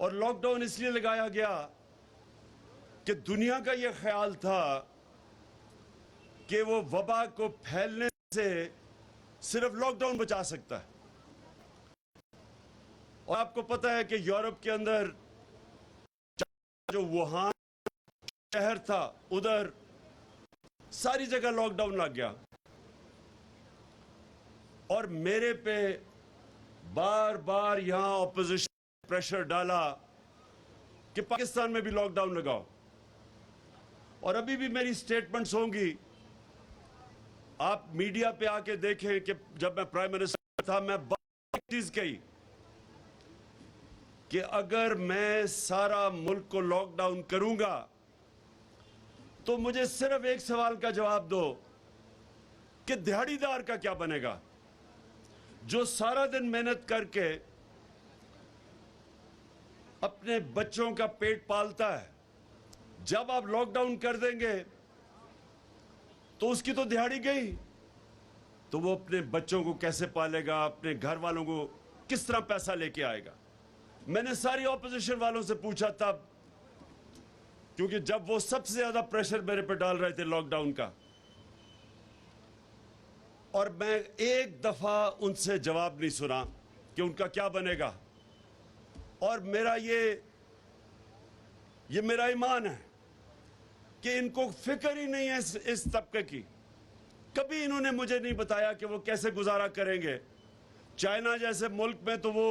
और लॉकडाउन इसलिए लगाया गया कि दुनिया का यह ख्याल था कि वो वबा को फैलने से सिर्फ लॉकडाउन बचा सकता है। और आपको पता है कि यूरोप के अंदर जो वुहान शहर था उधर सारी जगह लॉकडाउन लग गया और मेरे पे बार बार यहां ऑपोजिशन प्रेशर डाला कि पाकिस्तान में भी लॉकडाउन लगाओ। और अभी भी मेरी स्टेटमेंट्स होंगी, आप मीडिया पे आके देखें कि जब मैं प्राइम मिनिस्टर था मैं एक चीज कही कि अगर मैं सारा मुल्क को लॉकडाउन करूंगा तो मुझे सिर्फ एक सवाल का जवाब दो कि दिहाड़ीदार का क्या बनेगा, जो सारा दिन मेहनत करके अपने बच्चों का पेट पालता है। जब आप लॉकडाउन कर देंगे तो उसकी तो दिहाड़ी गई, तो वो अपने बच्चों को कैसे पालेगा, अपने घर वालों को किस तरह पैसा लेके आएगा। मैंने सारी ऑपोजिशन वालों से पूछा तब, क्योंकि जब वो सबसे ज्यादा प्रेशर मेरे पे डाल रहे थे लॉकडाउन का, और मैं एक दफा उनसे जवाब नहीं सुना कि उनका क्या बनेगा। और मेरा ये मेरा ईमान है कि इनको फिक्र ही नहीं है इस तबके की। कभी इन्होंने मुझे नहीं बताया कि वो कैसे गुजारा करेंगे। चाइना जैसे मुल्क में तो वो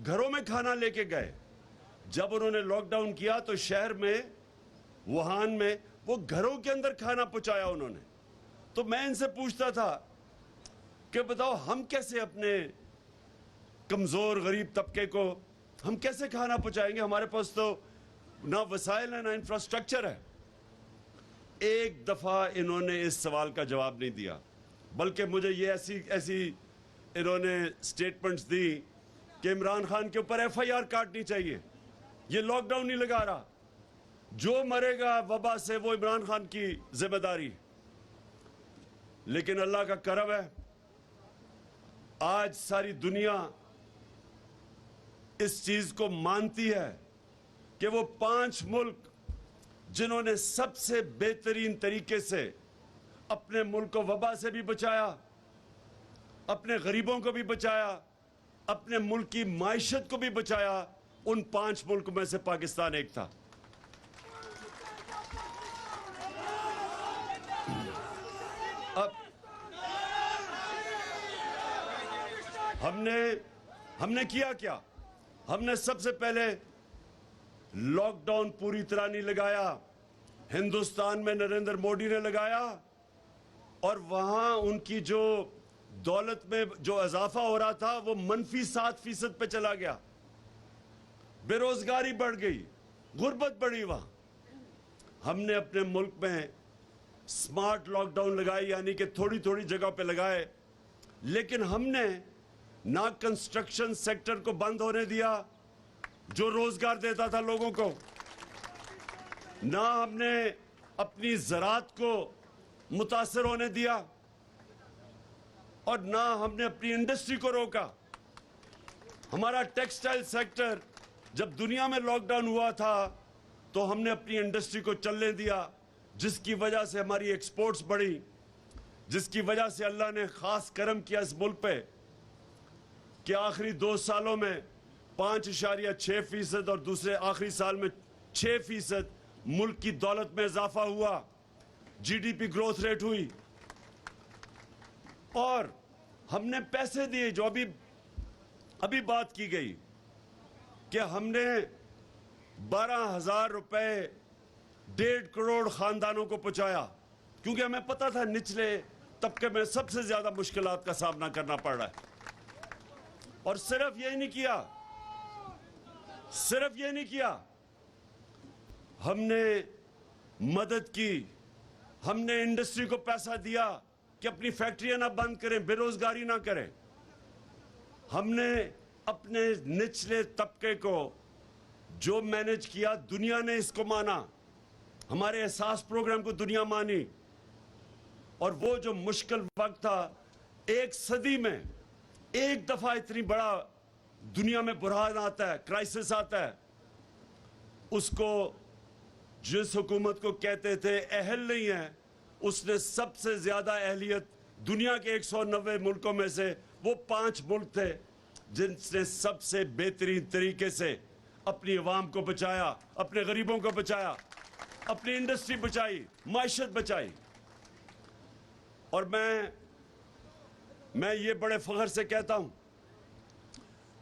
घरों में खाना लेके गए। जब उन्होंने लॉकडाउन किया तो शहर में वुहान में वो घरों के अंदर खाना पहुंचाया उन्होंने। तो मैं इनसे पूछता था कि बताओ हम कैसे अपने कमजोर गरीब तबके को हम कैसे खाना पहुंचाएंगे, हमारे पास तो ना वसाइल है ना इंफ्रास्ट्रक्चर है। एक दफा इन्होंने इस सवाल का जवाब नहीं दिया, बल्कि मुझे ये ऐसी इन्होंने स्टेटमेंट्स दी कि इमरान खान के ऊपर FIR काटनी चाहिए, ये लॉकडाउन नहीं लगा रहा, जो मरेगा वबा से वो इमरान खान की जिम्मेदारी। लेकिन अल्लाह का करम है, आज सारी दुनिया इस चीज को मानती है कि वो 5 मुल्क जिन्होंने सबसे बेहतरीन तरीके से अपने मुल्क को वबा से भी बचाया, अपने गरीबों को भी बचाया, अपने मुल्क की माइशत को भी बचाया, उन 5 मुल्क में से पाकिस्तान एक था। अब हमने किया क्या? हमने सबसे पहले लॉकडाउन पूरी तरह नहीं लगाया, हिंदुस्तान में नरेंद्र मोदी ने लगाया और वहां उनकी जो दौलत में जो इजाफा हो रहा था वो -7% पे चला गया। बेरोजगारी बढ़ गई, गुर्बत बढ़ी। वहां हमने अपने मुल्क में स्मार्ट लॉकडाउन लगाई, यानी कि थोड़ी थोड़ी जगह पे लगाए, लेकिन हमने ना कंस्ट्रक्शन सेक्टर को बंद होने दिया जो रोजगार देता था लोगों को, ना हमने अपनी ज़राअत को मुतासर होने दिया और ना हमने अपनी इंडस्ट्री को रोका। हमारा टेक्सटाइल सेक्टर, जब दुनिया में लॉकडाउन हुआ था तो हमने अपनी इंडस्ट्री को चलने दिया, जिसकी वजह से हमारी एक्सपोर्ट्स बढ़ी, जिसकी वजह से अल्लाह ने खास करम किया इस मुल्क पे कि आखिरी 2 सालों में 5.6% और दूसरे आखिरी साल में 6% मुल्क की दौलत में इजाफा हुआ, GDP ग्रोथ रेट हुई। और हमने पैसे दिए, जो अभी बात की गई कि हमने 12,000 रुपए 1.5 करोड़ खानदानों को पहुंचाया, क्योंकि हमें पता था निचले तबके में सबसे ज्यादा मुश्किलात का सामना करना पड़ रहा है। और सिर्फ ये नहीं किया, हमने मदद की, हमने इंडस्ट्री को पैसा दिया कि अपनी फैक्ट्रियां ना बंद करें, बेरोजगारी ना करें। हमने अपने निचले तबके को जो मैनेज किया, दुनिया ने इसको माना, हमारे एहसास प्रोग्राम को दुनिया मानी। और वो जो मुश्किल वक्त था, 1 सदी में एक दफा इतनी बड़ा दुनिया में बुरहान आता है, क्राइसिस आता है, उसको जिस हुकूमत को कहते थे अहल नहीं है, उसने सबसे ज्यादा अहलियत दुनिया के 190 मुल्कों में से वो 5 मुल्क थे जिनसे सबसे बेहतरीन तरीके से अपनी अवाम को बचाया, अपने गरीबों को बचाया, अपनी इंडस्ट्री बचाई, माइशत बचाई। और मैं ये बड़े फख्र से कहता हूं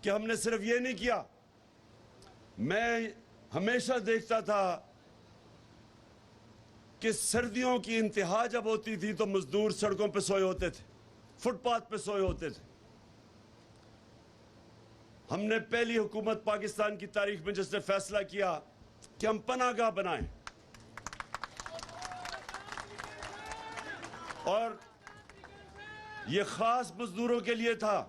कि हमने सिर्फ ये नहीं किया। मैं हमेशा देखता था कि सर्दियों की इंतहा जब होती थी तो मजदूर सड़कों पे सोए होते थे, फुटपाथ पे सोए होते थे। हमने पहली हुकूमत पाकिस्तान की तारीख में जिसने फैसला किया कि हम पनाहगाह बनाएं, और ये खास मजदूरों के लिए था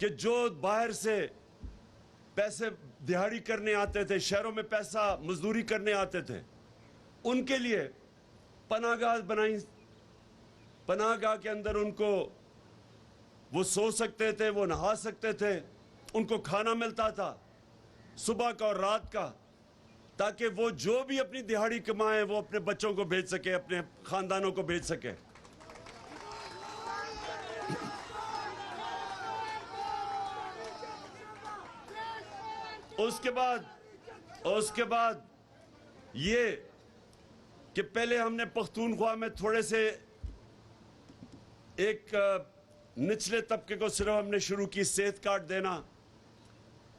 कि जो बाहर से पैसे दिहाड़ी करने आते थे, शहरों में पैसा मजदूरी करने आते थे, उनके लिए पनाहगाह बनाई। पनाहगाह के अंदर उनको वो सो सकते थे, वो नहा सकते थे, उनको खाना मिलता था सुबह का और रात का, ताकि वो जो भी अपनी दिहाड़ी कमाए वो अपने बच्चों को भेज सके, अपने खानदानों को भेज सके। उसके बाद ये कि पहले हमने पख्तूनख्वा में थोड़े से एक निचले तबके को सिर्फ हमने शुरू की सेहत कार्ड देना,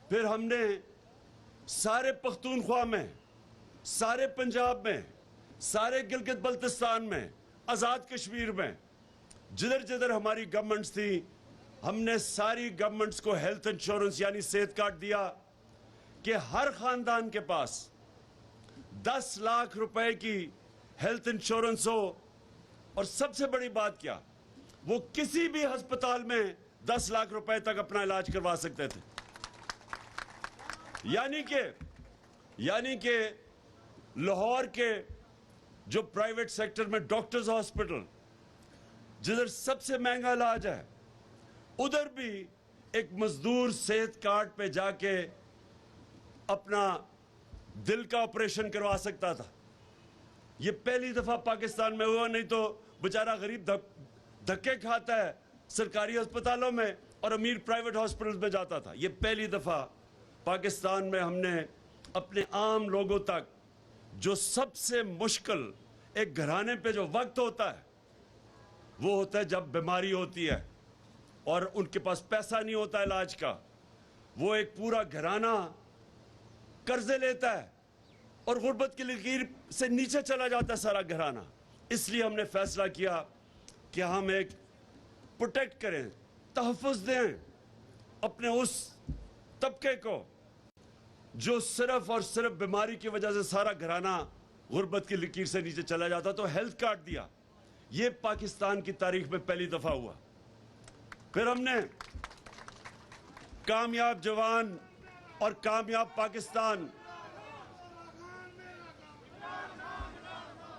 फिर हमने सारे पख्तूनख्वा में, सारे पंजाब में, सारे गिलगित बल्तिस्तान में, आज़ाद कश्मीर में, जिधर जिधर हमारी गवर्नमेंट्स थी, हमने सारी गवर्नमेंट्स को हेल्थ इंश्योरेंस यानी सेहत कार्ड दिया कि हर खानदान के पास 10 लाख रुपए की हेल्थ इंश्योरेंस हो। और सबसे बड़ी बात क्या, वो किसी भी अस्पताल में 10 लाख रुपए तक अपना इलाज करवा सकते थे। यानी कि लाहौर के जो प्राइवेट सेक्टर में डॉक्टर्स हॉस्पिटल, जिधर सबसे महंगा इलाज है, उधर भी एक मजदूर सेहत कार्ड पे जाके अपना दिल का ऑपरेशन करवा सकता था। ये पहली दफा पाकिस्तान में हुआ, नहीं तो बेचारा गरीब धक्के खाता है सरकारी अस्पतालों में और अमीर प्राइवेट हॉस्पिटल्स में जाता था। ये पहली दफा पाकिस्तान में हमने अपने आम लोगों तक, जो सबसे मुश्किल एक घराने पे जो वक्त होता है वो होता है जब बीमारी होती है और उनके पास पैसा नहीं होता इलाज का, वो एक पूरा घराना कर्जे लेता है और गुर्बत की लकीर से नीचे चला जाता है सारा घराना। इसलिए हमने फैसला किया कि हम एक प्रोटेक्ट करें, तहफ़्फ़ुज़ दें अपने उस तबके को जो सिर्फ और सिर्फ बीमारी की वजह से सारा घराना गुर्बत की लकीर से नीचे चला जाता। तो हेल्थ कार्ड दिया। ये पाकिस्तान की तारीख में पहली दफा हुआ। फिर हमने कामयाब जवान और कामयाब पाकिस्तान,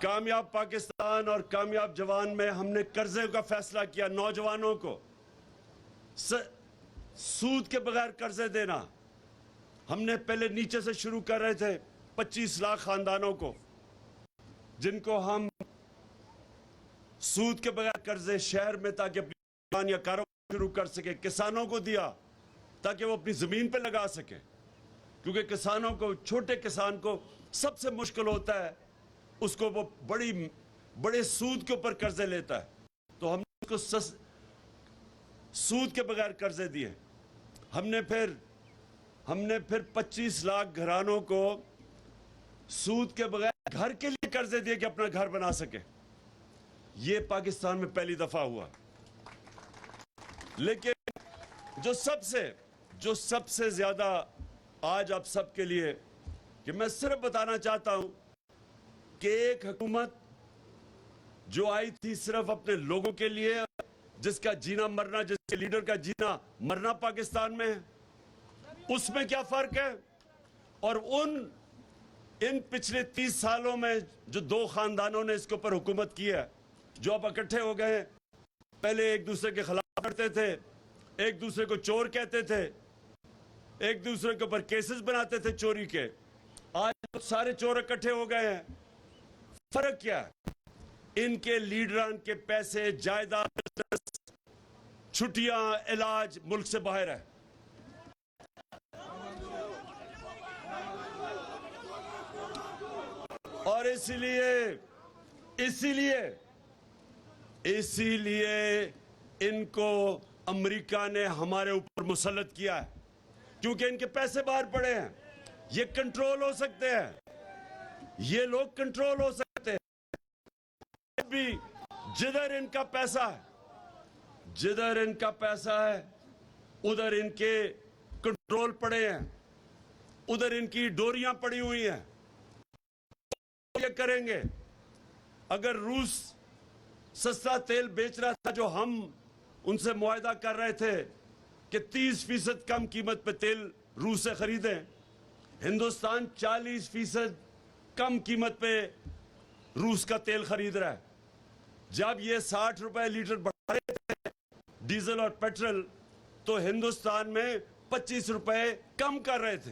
कामयाब पाकिस्तान और कामयाब जवान में हमने कर्जे का फैसला किया। नौजवानों को सूद के बगैर कर्जे देना। हमने पहले नीचे से शुरू कर रहे थे, 25 लाख खानदानों को जिनको हम सूद के बगैर कर्जे शहर में, ताकि अपनी दुकान या कारोबार शुरू कर सके। किसानों को दिया ताकि वो अपनी जमीन पे लगा सके, क्योंकि किसानों को, छोटे किसान को सबसे मुश्किल होता है, उसको वो बड़े सूद के ऊपर कर्जे लेता है। तो हमने उसको सूद के बगैर कर्जे दिए। हमने फिर 25 लाख घरानों को सूद के बगैर घर के लिए कर्जे दिए कि अपना घर बना सके। ये पाकिस्तान में पहली दफा हुआ। लेकिन जो सबसे ज्यादा आज आप सबके लिए कि मैं सिर्फ बताना चाहता हूं कि एक हुकूमत जो आई थी सिर्फ अपने लोगों के लिए, जिसका जीना मरना, जिसके लीडर का जीना मरना पाकिस्तान में है, उसमें क्या फर्क है? और इन पिछले 30 सालों में जो 2 खानदानों ने इसके ऊपर हुकूमत की है, जो अब इकट्ठे हो गए, पहले एक दूसरे के खिलाफ लड़ते थे, एक दूसरे को चोर कहते थे, एक दूसरे के ऊपर केसेस बनाते थे चोरी के, आज तो सारे चोर इकट्ठे हो गए हैं। फर्क क्या है? इनके लीडरान के पैसे, जायदाद, छुट्टियां, इलाज मुल्क से बाहर है। और इसीलिए इनको अमेरिका ने हमारे ऊपर मुसल्लत किया है, क्योंकि इनके पैसे बाहर पड़े हैं। ये कंट्रोल हो सकते हैं, ये लोग कंट्रोल हो सकते हैं भी। जिधर इनका पैसा है उधर इनके कंट्रोल पड़े हैं, उधर इनकी डोरियां पड़ी हुई हैं। ये करेंगे। अगर रूस सस्ता तेल बेच रहा था, जो हम उनसे मुआहदा कर रहे थे कि 30% कम कीमत पे तेल रूस से खरीदें, हिंदुस्तान 40% कम कीमत पे रूस का तेल खरीद रहा है। जब ये 60 रुपए लीटर बढ़ा रहे थे डीजल और पेट्रोल, तो हिंदुस्तान में 25 रुपए कम कर रहे थे।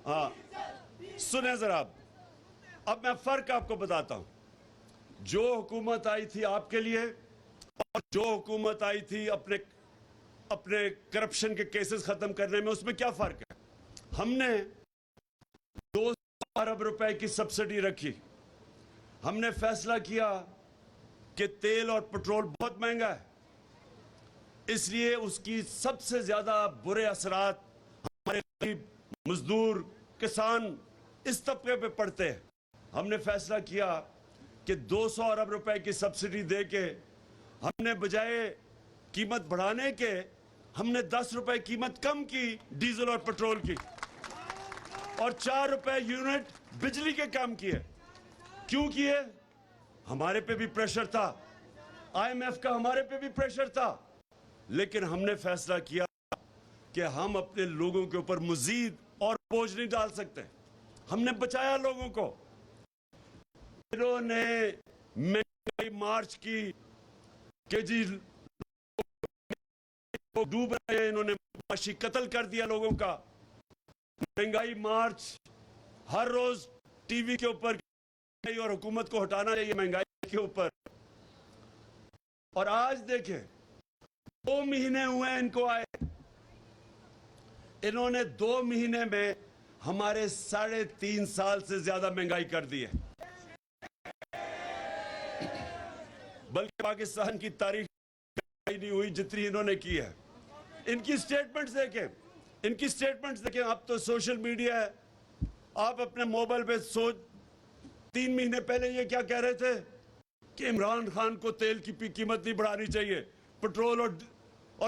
हाँ, सुने जरा, अब मैं फर्क आपको बताता हूं। जो हुकूमत आई थी आपके लिए और जो हुकूमत आई थी अपने करप्शन के केसेस खत्म करने में, उसमें क्या फर्क है? हमने 200 अरब रुपए की सब्सिडी रखी। हमने फैसला किया कि तेल और पेट्रोल बहुत महंगा है, इसलिए उसकी सबसे ज्यादा बुरे असरात हमारे गरीब मजदूर, किसान, इस तबके पे पड़ते हैं। हमने फैसला किया कि 200 अरब रुपए की सब्सिडी देके हमने बजाय कीमत बढ़ाने के, हमने 10 रुपए कीमत कम की डीजल और पेट्रोल की, और 4 रुपए यूनिट बिजली के कम किए। क्यों किए? हमारे पे भी प्रेशर था, IMF का हमारे पे भी प्रेशर था, लेकिन हमने फैसला किया कि हम अपने लोगों के ऊपर मजीद और बोझ नहीं डाल सकते। हमने बचाया लोगों को। इन्होंने महंगाई मार्च की कि जी डूब रहे हैं, इन्होंने माशी कत्ल कर दिया लोगों का। महंगाई मार्च हर रोज टीवी के ऊपर, और हुकूमत को हटाना चाहिए महंगाई के ऊपर। और आज देखें, 2 महीने हुए इनको आए, इन्होंने 2 महीने में हमारे 3.5 साल से ज्यादा महंगाई कर दी है। बल्कि पाकिस्तान की तारीख नहीं हुई जितनी इन्होंने की है। इनकी स्टेटमेंट्स देखें, अब तो सोशल मीडिया है, आप अपने मोबाइल पे 3 महीने पहले ये क्या कह रहे थे कि इमरान खान को तेल की कीमत नहीं बढ़ानी चाहिए, पेट्रोल और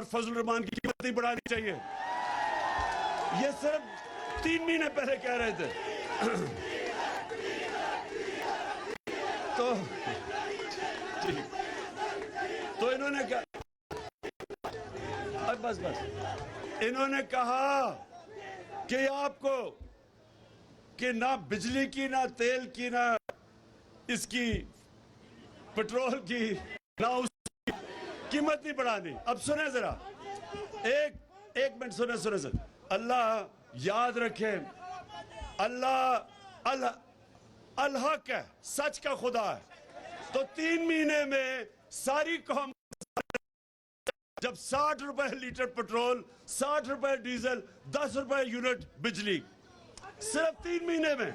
फजल रहमान की कीमत नहीं बढ़ानी चाहिए। ये सिर्फ 3 महीने पहले कह रहे थे। तो इन्होंने कहा, बस इन्होंने कहा कि आपको कि ना बिजली की, ना तेल की, ना इसकी पेट्रोल की, ना उसकी कीमत नहीं बढ़ानी। अब सुने जरा, एक मिनट सुने सर। अल्लाह याद रखे, अल्लाह हक है, सच का खुदा है। तो 3 महीने में सारी कौम, जब 60 रुपए लीटर पेट्रोल, 60 रुपए डीजल, 10 रुपए यूनिट बिजली, सिर्फ 3 महीने में।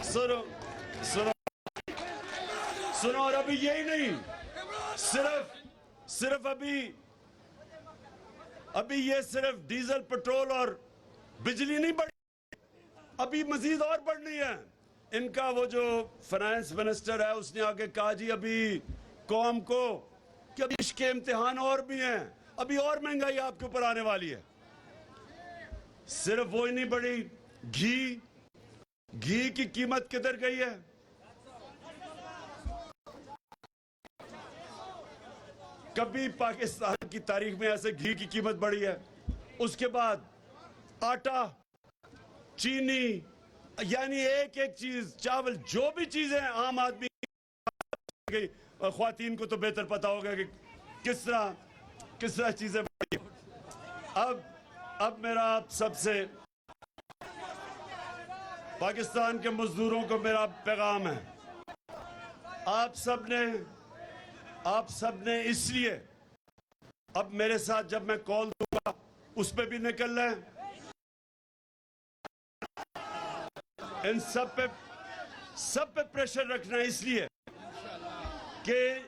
सुनो, और अभी यही नहीं, सिर्फ अभी ये सिर्फ डीजल, पेट्रोल और बिजली नहीं बढ़ी, अभी मजीद और बढ़नी है। इनका वो जो फाइनेंस मिनिस्टर है, उसने आगे कहा जी अभी कौम को कि अभी इसके इम्तिहान और भी हैं, अभी और महंगाई आपके ऊपर आने वाली है। सिर्फ वो ही नहीं बढ़ी, घी की कीमत किधर गई है? कभी पाकिस्तान की तारीख में ऐसे घी की कीमत बढ़ी है? उसके बाद आटा, चीनी, यानी एक एक चीज, चावल, जो भी चीजें आम आदमी, ख्वातीन को तो बेहतर पता होगा कि किस तरह चीजें बढ़ी। अब मेरा आप सबसे, पाकिस्तान के मजदूरों को मेरा पैगाम है, आप सबने इसलिए अब मेरे साथ जब मैं कॉल दूंगा उस पे भी निकलना है, इन सब पे प्रेशर रखना है, इसलिए कि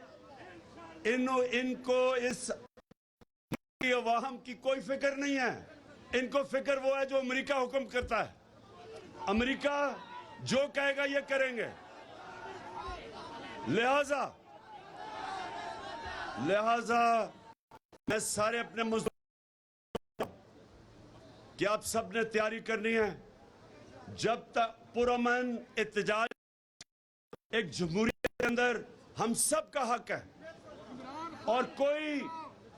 इनको इस अवाम की कोई फिक्र नहीं है। इनको फिक्र वो है जो अमेरिका हुक्म करता है। अमेरिका जो कहेगा ये करेंगे। लिहाजा मैं सारे अपने मजदूर कि आप सबने तैयारी करनी है। जब तक पुरअमन एहतजाज, एक जमहूरियत के अंदर हम सब का हक है और कोई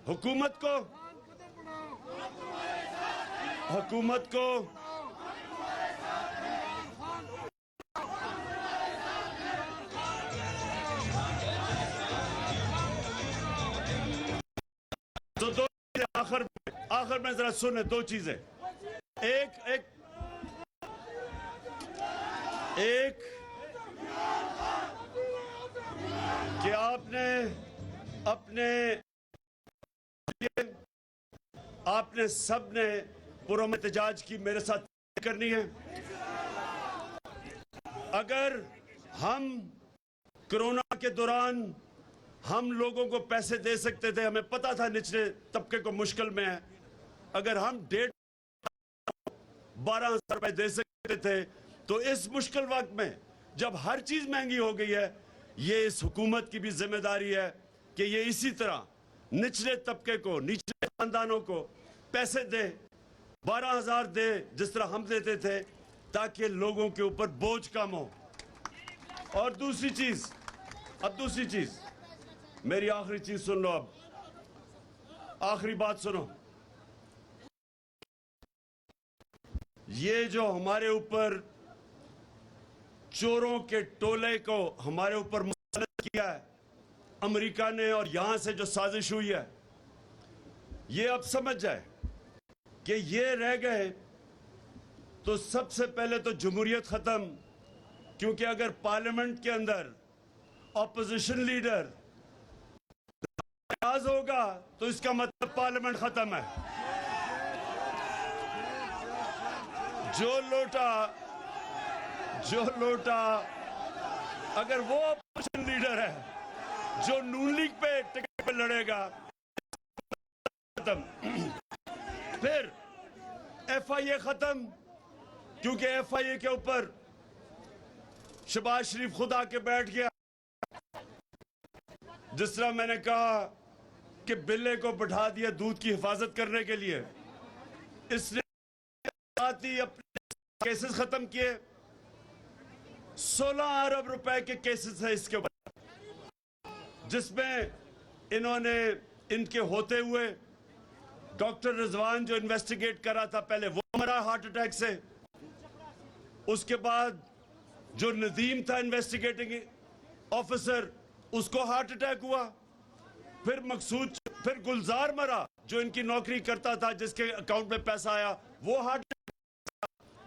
हुकूमत को तो दो आखिर में जरा सुने, दो चीजें। एक कि आपने सबने पुरअमन एहतजाज की मेरे साथ करनी है। अगर हम कोरोना के दौरान हम लोगों को पैसे दे सकते थे, हमें पता था निचले तबके को मुश्किल में है, अगर हम 12,000 रुपए दे सकते थे, तो इस मुश्किल वक्त में जब हर चीज महंगी हो गई है, ये इस हुकूमत की भी जिम्मेदारी है कि ये इसी तरह निचले तबके को, निचले खानदानों को पैसे दे, 12,000 दे जिस तरह हम देते थे, ताकि लोगों के ऊपर बोझ कम हो। और दूसरी चीज, मेरी आखिरी चीज सुन लो, अब आखिरी बात सुनो। ये जो हमारे ऊपर चोरों के टोले को हमारे ऊपर मुसल्लत किया है अमेरिका ने, और यहां से जो साजिश हुई है, ये अब समझ जाए कि ये रह गए तो सबसे पहले तो जमहूरियत खत्म, क्योंकि अगर पार्लियामेंट के अंदर ऑपोजिशन लीडर नाराज होगा तो इसका मतलब पार्लियामेंट खत्म है। जो लोटा अगर वो ऑपोजिशन लीडर है जो नून लीग पे टिकट पे लड़ेगा, खत्म। फिर FIA खत्म, क्योंकि FIA के ऊपर शहबाज शरीफ खुद आके बैठ गया। जिस तरह मैंने कहा कि बिल्ले को बैठा दिया दूध की हिफाजत करने के लिए, इसने अपने केसेस खत्म किए। 16 अरब रुपए के केसेस है इसके ऊपर, जिसमें इन्होंने इनके होते हुए डॉक्टर रिजवान जो इन्वेस्टिगेट कर रहा था, पहले वो मरा हार्ट अटैक से। उसके बाद जो नदीम था इन्वेस्टिगेटिंग ऑफिसर, उसको हार्ट अटैक हुआ। फिर गुलजार मरा जो इनकी नौकरी करता था, जिसके अकाउंट में पैसा आया, वो हार्ट अटैक।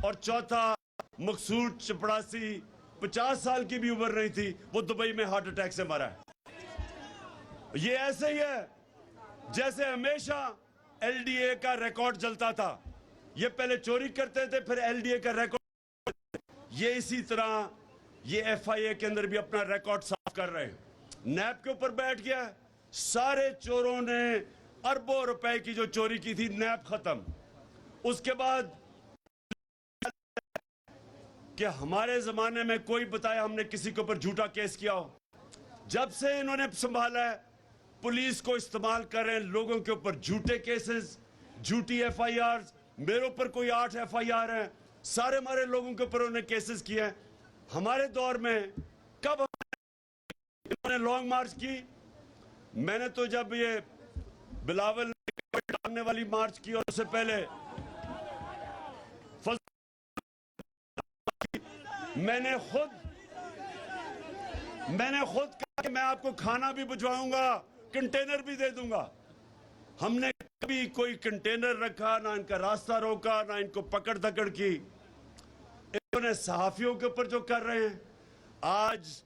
और चौथा मकसूद चपड़ासी, 50 साल की भी उम्र नहीं थी, वो दुबई में हार्ट अटैक से मरा है। ये ऐसे ही है जैसे हमेशा LDA का रिकॉर्ड चलता था। ये पहले चोरी करते थे, फिर LDA का रिकॉर्ड, ये इसी तरह ये FIA के अंदर भी अपना रिकॉर्ड साफ कर रहे हैं। नैब के ऊपर बैठ गया, सारे चोरों ने अरबों रुपए की जो चोरी की थी, नैब खत्म। उसके बाद कि हमारे जमाने में कोई बताया हमने किसी के ऊपर झूठा केस किया हो। जब से इन्होंने संभाला है, पुलिस को इस्तेमाल कर रहे हैं लोगों के ऊपर झूठे केसेस, झूठी FIRs। मेरे ऊपर कोई 8 FIR हैं, सारे हमारे लोगों के ऊपर उन्होंने केसेस किए हैं। हमारे दौर में कब इन्होंने लॉन्ग मार्च की? मैंने तो जब ये बिलावल डालने वाली मार्च की, और उससे पहले मैंने खुद कहा कि मैं आपको खाना भी भिजवाऊंगा, कंटेनर भी दे दूंगा। हमने कभी कोई कंटेनर रखा ना, इनका रास्ता रोका ना, इनको पकड़ धकड़ की। इन्होंने सहाफियों के ऊपर जो कर रहे हैं, आज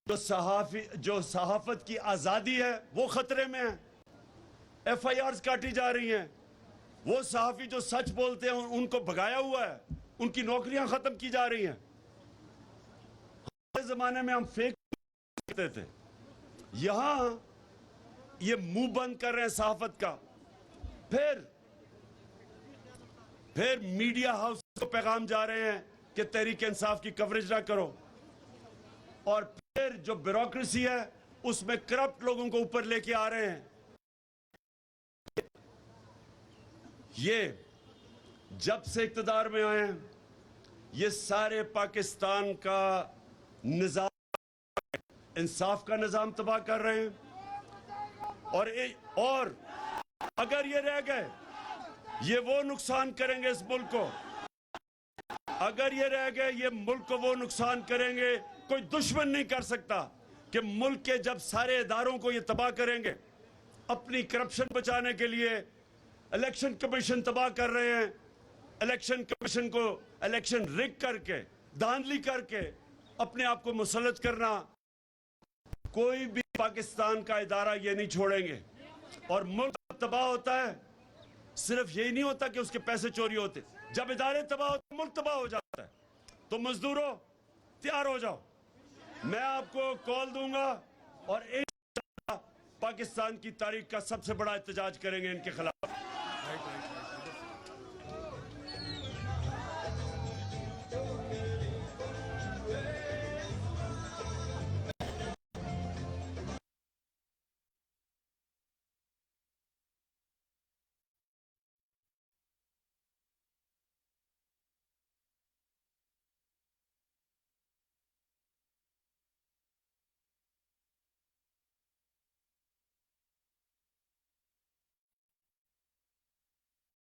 जो सहाफत की आजादी है वो खतरे में है। FIRs काटी जा रही हैं। वो सहाफी जो सच बोलते हैं उनको भगाया हुआ है, उनकी नौकरियां खत्म की जा रही हैं। हमारे जमाने में हम फेक करते थे, यहां ये मुंह बंद कर रहे हैं सहाफत का। फिर मीडिया हाउस को पैगाम जा रहे हैं कि तहरीक इंसाफ की कवरेज ना करो, और फिर जो ब्यूरोक्रेसी है उसमें करप्ट लोगों को ऊपर लेके आ रहे हैं। ये जब से इख्तिदार में आए हैं, ये सारे पाकिस्तान का निजाम, इंसाफ का निजाम तबाह कर रहे हैं। और अगर ये रह गए, ये वो नुकसान करेंगे इस मुल्क को। अगर ये रह गए, ये मुल्क को वो नुकसान करेंगे, कोई दुश्मन नहीं कर सकता कि मुल्क के जब सारे इदारों को ये तबाह करेंगे। अपनी करप्शन बचाने के लिए इलेक्शन कमीशन तबाह कर रहे हैं। इलेक्शन कमीशन को इलेक्शन रिग करके, धांधली करके अपने आप को मुसल्लत करना, कोई भी पाकिस्तान का इदारा ये नहीं छोड़ेंगे। और मुल्क तबाह होता है, सिर्फ यही नहीं होता कि उसके पैसे चोरी होते, जब इदारे तबाह होते मुल्क तबाह हो जाता है। तो मजदूरों तैयार हो जाओ, मैं आपको कॉल दूंगा और पाकिस्तान की तारीख का सबसे बड़ा एहतजाज करेंगे इनके खिलाफ।